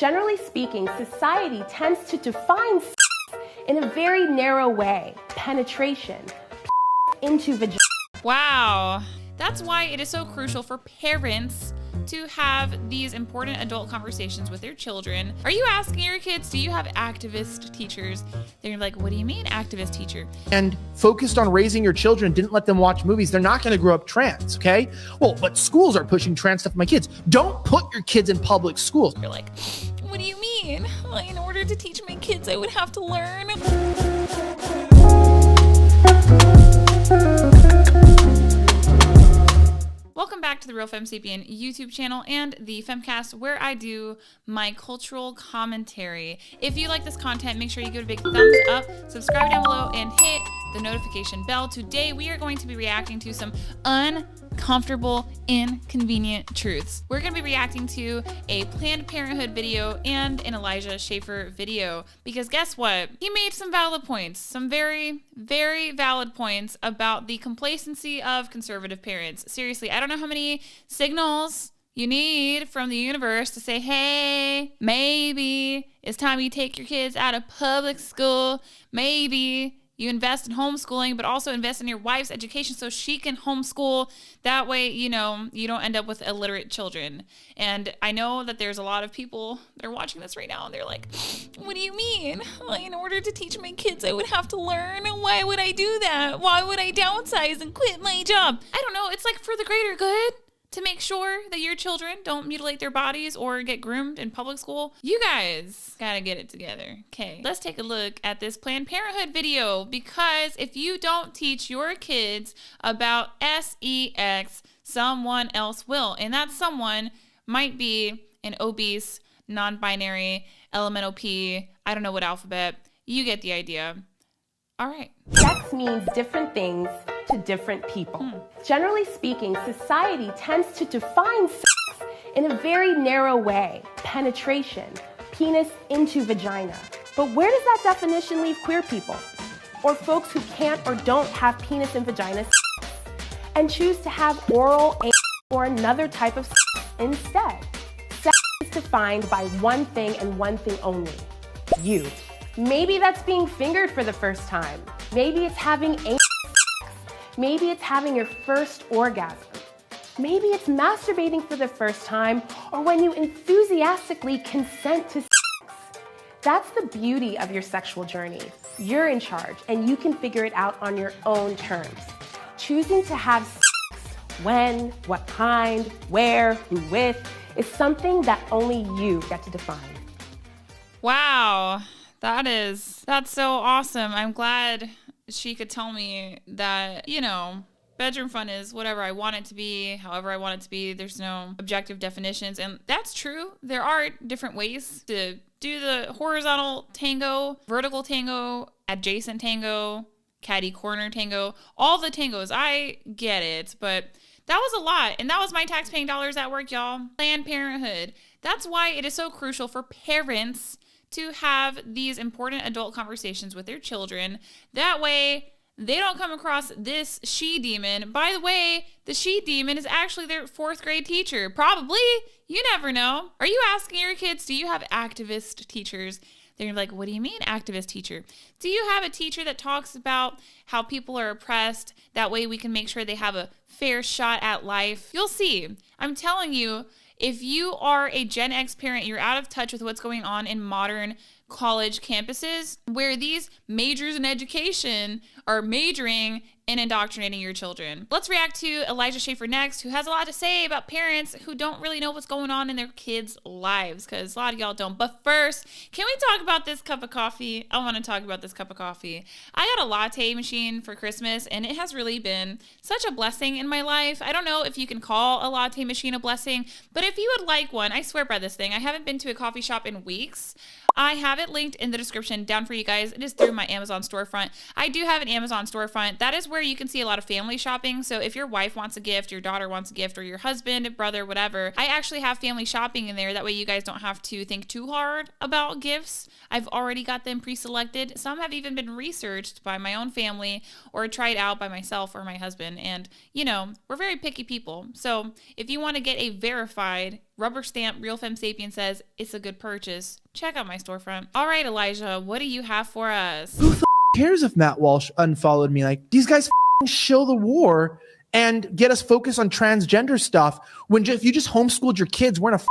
Generally speaking, society tends to define sex in a very narrow way. Penetration, into vagina. Wow. That's why it is so crucial for parents to have these important adult conversations with their children. Are you asking your kids, do you have activist teachers? They're like, what do you mean activist teacher? And focused on raising your children, didn't let them watch movies. They're not going to grow up trans, okay? Well, but schools are pushing trans stuff on my kids. Don't put your kids in public schools. You're like, what do you mean? In order to teach my kids, I would have to learn. Welcome back to the Real Femsapien YouTube channel and the Femcast, where I do my cultural commentary. If you like this content, make sure you give it a big thumbs up, subscribe down below, and hit the notification bell. Today, we are going to be reacting to some uncomfortable, inconvenient truths. We're going to be reacting to a Planned Parenthood video and an Elijah Shaffer video, because guess what? He made some valid points, some very, very valid points about the complacency of conservative parents. Seriously, I don't know how many signals you need from the universe to say, hey, maybe it's time you take your kids out of public school. Maybe you invest in homeschooling, but also invest in your wife's education so she can homeschool. That way, you know, you don't end up with illiterate children. And I know that there's a lot of people that are watching this right now and they're like, what do you mean? In order to teach my kids, I would have to learn. Why would I do that? Why would I downsize and quit my job? I don't know. It's like for the greater good. To make sure that your children don't mutilate their bodies or get groomed in public school. You guys gotta get it together. Okay, let's take a look at this Planned Parenthood video, because if you don't teach your kids about sex, someone else will. And that someone might be an obese, non-binary, elemental P, I don't know what alphabet. You get the idea. All right. Sex means different things to different people. Generally speaking, society tends to define sex in a very narrow way. Penetration, penis into vagina. But where does that definition leave queer people? Or folks who can't or don't have penis and vagina sex and choose to have oral, anal, or another type of sex instead? Sex is defined by one thing and one thing only: you. Maybe that's being fingered for the first time. Maybe it's having anal sex. Maybe it's having your first orgasm. Maybe it's masturbating for the first time, or when you enthusiastically consent to sex. That's the beauty of your sexual journey. You're in charge, and you can figure it out on your own terms. Choosing to have sex, when, what kind, where, who with, is something that only you get to define. Wow. That's so awesome. I'm glad she could tell me that, you know, bedroom fun is whatever I want it to be, however I want it to be. There's no objective definitions. And that's true. There are different ways to do the horizontal tango, vertical tango, adjacent tango, catty corner tango, all the tangos. I get it, but that was a lot. And that was my tax-paying dollars at work, y'all. Planned Parenthood. That's why it is so crucial for parents to have these important adult conversations with their children. That way, they don't come across this she-demon. By the way, the she-demon is actually their 4th grade teacher. Probably. You never know. Are you asking your kids, do you have activist teachers? They're like, what do you mean activist teacher? Do you have a teacher that talks about how people are oppressed? That way we can make sure they have a fair shot at life. You'll see. I'm telling you, if you are a Gen X parent, you're out of touch with what's going on in modern college campuses, where these majors in education are majoring in indoctrinating your children. Let's react to Elijah Shaffer next, who has a lot to say about parents who don't really know what's going on in their kids' lives, because a lot of y'all don't. But first, can we talk about this cup of coffee? I want to talk about this cup of coffee. I got a latte machine for Christmas, and it has really been such a blessing in my life. I don't know if you can call a latte machine a blessing, but if you would like one, I swear by this thing. I haven't been to a coffee shop in weeks. I have it linked in the description down for you guys. It is through my Amazon storefront. I do have an Amazon storefront. That is where you can see a lot of family shopping. So if your wife wants a gift, your daughter wants a gift, or your husband, brother, whatever, I actually have family shopping in there. That way you guys don't have to think too hard about gifts. I've already got them pre-selected. Some have even been researched by my own family or tried out by myself or my husband. And, you know, we're very picky people. So if you want to get a verified rubber stamp Real Femme Sapien says it's a good purchase. Check out my storefront. All right, Elijah, what do you have for us? Who the cares if Matt Walsh unfollowed me? Like, these guys shill the war and get us focused on transgender stuff when if you just homeschooled your kids, weren't a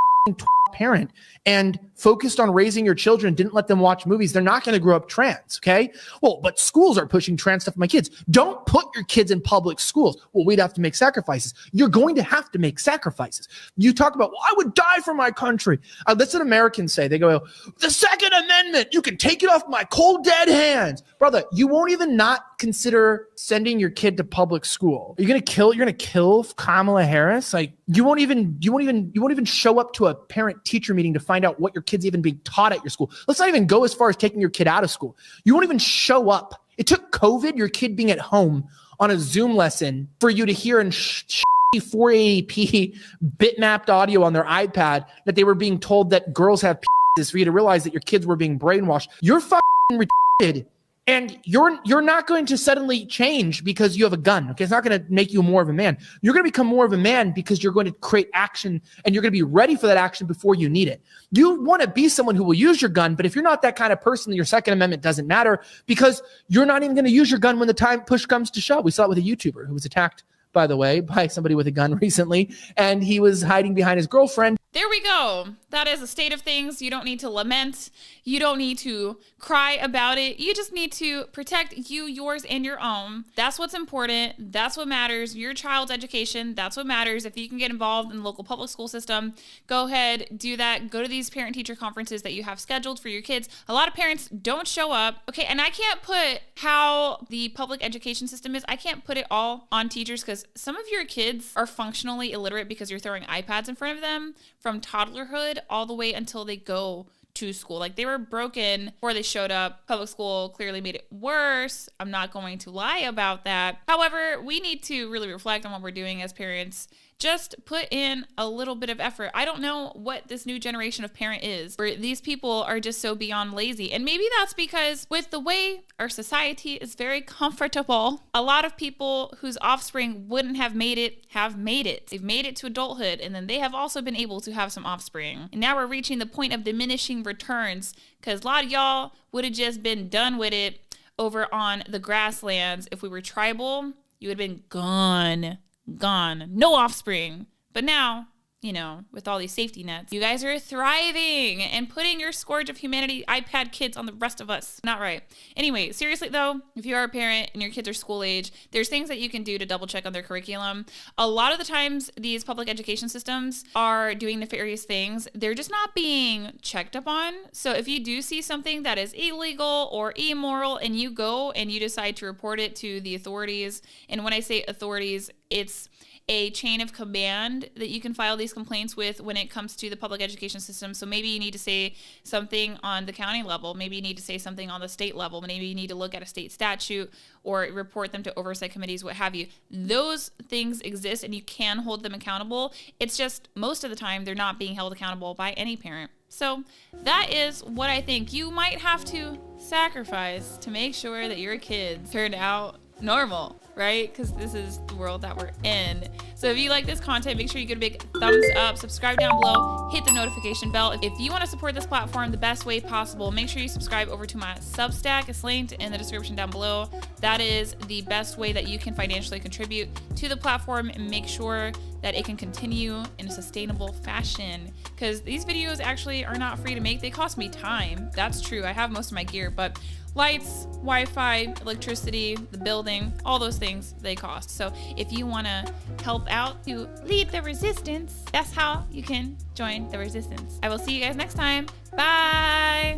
parent and focused on raising your children, didn't let them watch movies, they're not going to grow up trans, okay? Well, but schools are pushing trans stuff on my kids. Don't put your kids in public schools. Well, we'd have to make sacrifices. You're going to have to make sacrifices. You talk about, well, I would die for my country. That's what Americans say. They go, the Second Amendment, you can take it off my cold, dead hands. Brother, you won't even not consider sending your kid to public school. You're going to kill Kamala Harris? Like, you won't even show up to a parent-teacher meeting to find out what your kid's even being taught at your school. Let's not even go as far as taking your kid out of school. You won't even show up. It took COVID, your kid being at home on a Zoom lesson, for you to hear in 480p bitmapped audio on their iPad that they were being told that girls have penises, for you to realize that your kids were being brainwashed. You're fucking retarded. And you're not going to suddenly change because you have a gun. Okay, it's not going to make you more of a man. You're going to become more of a man because you're going to create action, and you're going to be ready for that action before you need it. You want to be someone who will use your gun, but if you're not that kind of person, your Second Amendment doesn't matter, because you're not even going to use your gun when the time push comes to shove. We saw it with a YouTuber who was attacked, by the way, by somebody with a gun recently, and he was hiding behind his girlfriend. There we go. That is a state of things. You don't need to lament. You don't need to cry about it. You just need to protect you, yours, and your own. That's what's important. That's what matters. Your child's education, that's what matters. If you can get involved in the local public school system, go ahead, do that. Go to these parent-teacher conferences that you have scheduled for your kids. A lot of parents don't show up. Okay, and I can't put how the public education system is, I can't put it all on teachers, because some of your kids are functionally illiterate because you're throwing iPads in front of them from toddlerhood all the way until they go to school. Like, they were broken before they showed up. Public school clearly made it worse. I'm not going to lie about that. However, we need to really reflect on what we're doing as parents. Just put in a little bit of effort. I don't know what this new generation of parent is, where these people are just so beyond lazy. And maybe that's because with the way our society is very comfortable, a lot of people whose offspring wouldn't have made it have made it. They've made it to adulthood, and then they have also been able to have some offspring. And now we're reaching the point of diminishing returns, because a lot of y'all would have just been done with it over on the grasslands. If we were tribal, you would have been gone, no offspring. But now, you know, with all these safety nets, you guys are thriving and putting your scourge of humanity iPad kids on the rest of us. Not right. Anyway, seriously though, if you are a parent and your kids are school age, there's things that you can do to double check on their curriculum. A lot of the times these public education systems are doing nefarious things. They're just not being checked up on. So if you do see something that is illegal or immoral and you go and you decide to report it to the authorities, and when I say authorities, it's a chain of command that you can file these complaints with when it comes to the public education system. So maybe you need to say something on the county level. Maybe you need to say something on the state level. Maybe you need to look at a state statute or report them to oversight committees, what have you. Those things exist and you can hold them accountable. It's just most of the time they're not being held accountable by any parent. So that is what I think you might have to sacrifice to make sure that your kids turn out normal, right? Because this is the world that we're in. So if you like this content, make sure you give a big thumbs up, subscribe down below, hit the notification bell. If you want to support this platform the best way possible, make sure you subscribe over to my Substack. It's linked in the description down below. That is the best way that you can financially contribute to the platform and make sure that it can continue in a sustainable fashion, because these videos actually are not free to make. They cost me time. That's true. I have most of my gear, but lights, Wi-Fi, electricity, the building, all those things, they cost. So if you want to help out to lead the resistance, that's how you can join the resistance. I will see you guys next time. Bye.